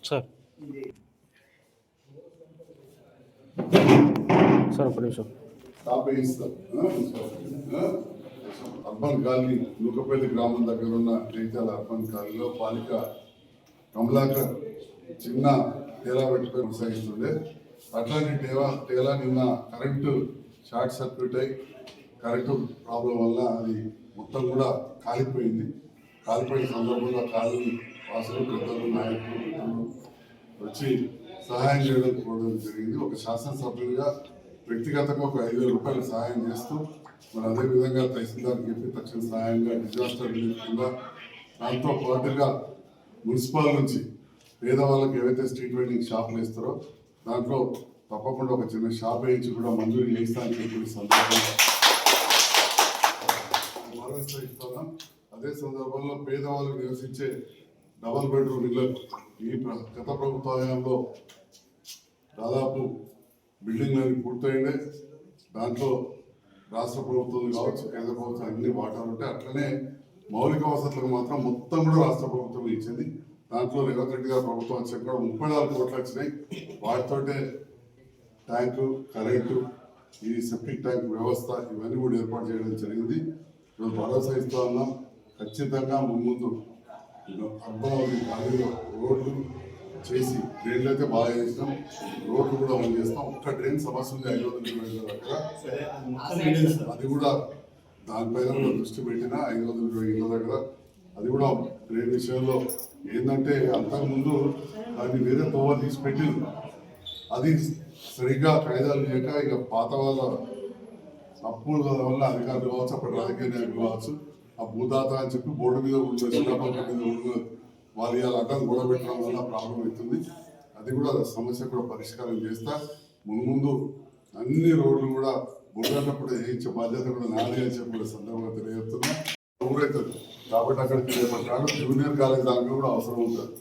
Sir sir ఒక నిమిషం urban colony Nukapalli గ్రామం దగ్గర ఉన్న రేచాల అర్బన్ కాలనీలో పాలిక కమలాకర్ చిన్న తేలా పెట్టుకొని కొనసాగిస్తుండే. అట్లాంటి తేలా నిన్న కరెంటు షార్ట్ సర్క్యూట్ అయి కరెంటు ప్రాబ్లం వల్ల అది మొత్తం కూడా కాలిపోయింది. కాలిపోయిన సందర్భంలో కాలనీ వాసులు పెద్దలు నాయకులు వచ్చి సహాయం చేయడం జరిగింది. ఒక శాసనసభ్యులుగా వ్యక్తిగతంగా ఒక 5,000 రూపాయలు సహాయం చేస్తూ మరి అదేవిధంగా తహసీల్దార్కి చెప్పి తక్షణ సహాయంగా డిజాస్టర్ రిలీఫ్ కింద దాంతో పాటుగా మున్సిపల్ నుంచి పేదవాళ్ళకి ఏవైతే స్ట్రీట్ వెండింగ్ షాపులు ఇస్తారో దాంట్లో తప్పకుండా ఒక చిన్న షాప్ వేయించి కూడా మంజూరు చేస్తానని చెప్పి సందర్భంగా ఇస్తున్నాం. అదే సందర్భంలో పేదవాళ్ళు నివసించే డబల్ బెడ్రూమ్ ఇళ్లకు ఈ గత ప్రభుత్వ హయాంలో దాదాపు బిల్డింగ్లన్నీ పూర్తయిండే. దాంట్లో రాష్ట్ర ప్రభుత్వం కావచ్చు కేంద్ర ప్రభుత్వం అన్ని వాటాలు ఉంటాయి. అట్లనే మౌలిక వసతులకు మాత్రం మొత్తం కూడా రాష్ట్ర ప్రభుత్వం ఇచ్చింది. దాంట్లో రేవంత్ రెడ్డి గారు ప్రభుత్వం వచ్చాక కూడా 34 కోట్లు వచ్చినాయి. వాటితోటే ట్యాంకు, కరెంటు, ఈ సెప్టిక్ ట్యాంక్ వ్యవస్థ ఇవన్నీ కూడా ఏర్పాటు చేయడం జరిగింది. ఈరోజు భరోసా ఇస్తూ ఉన్నాం. ఖచ్చితంగా ముందు అర్బన్ కాలనీలో రోడ్లు చేసి డ్రైన్లు అయితే బాగా చేసినాం, రోడ్లు కూడా మనం చేస్తాం. ఒక్క డ్రైన్ సమస్య ఉంది 520 దగ్గర, అది కూడా దానిపైన కూడా దృష్టి పెట్టిన 520 ఇళ్ళ దగ్గర. అది కూడా డ్రైన్ విషయంలో ఏంటంటే అంతకుముందు దాన్ని వేరే తోవ తీసి పెట్టింది, అది సరిగ్గా కాయిదాలు చేయక ఇక పాత వాళ్ళ అప్పుల వల్ల అధికారులు కావచ్చు, అప్పుడు రాజకీయ నాయకులు కావచ్చు, ఆ భూదాత అని చెప్పి బోర్డు మీద శిలాపలక మీద వాళ్ళు ఇలా అడ్డం గొడవ పెట్టడం వల్ల ప్రాబ్లం అవుతుంది. అది కూడా సమస్య కూడా పరిష్కారం చేస్తా. ముందు అన్ని రోడ్లు కూడా బుర్రన్నప్పుడు వేయించే బాధ్యత కూడా నాదే అని చెప్పి కూడా సందర్భంగా తెలియజేస్తున్నా. ఊరైతుంది కాబట్టి అక్కడికి రేపటి జూనియర్ కాలేజ్ దాంట్లో కూడా అవసరం ఉంటుంది.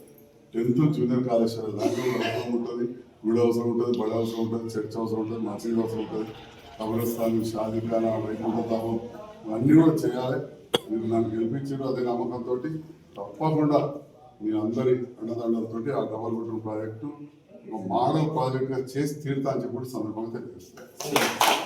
10th జూనియర్ కళాశాల దాంట్లో కూడా అవసరం ఉంటుంది. గుడి అవసరం ఉంటుంది, బడి అవసరం ఉంటుంది, చర్చ్ అవసరం ఉంటుంది, మసీదు అవసరం ఉంటుంది, కబరస్థానం, షాదీఖానా, వైకుంఠధామం ఇవన్నీ కూడా చేయాలి. మీరు నన్ను గెలిపించారు, అదే నమ్మకంతో తప్పకుండా మీ అందరి అండదండలతో ఆ డబల్ బెడ్రూమ్ ప్రాజెక్టు ఒక మోడల్ ప్రాజెక్ట్గా చేసి తీరుతా అని చెప్పి సందర్భంగా తెలియజేస్తాను.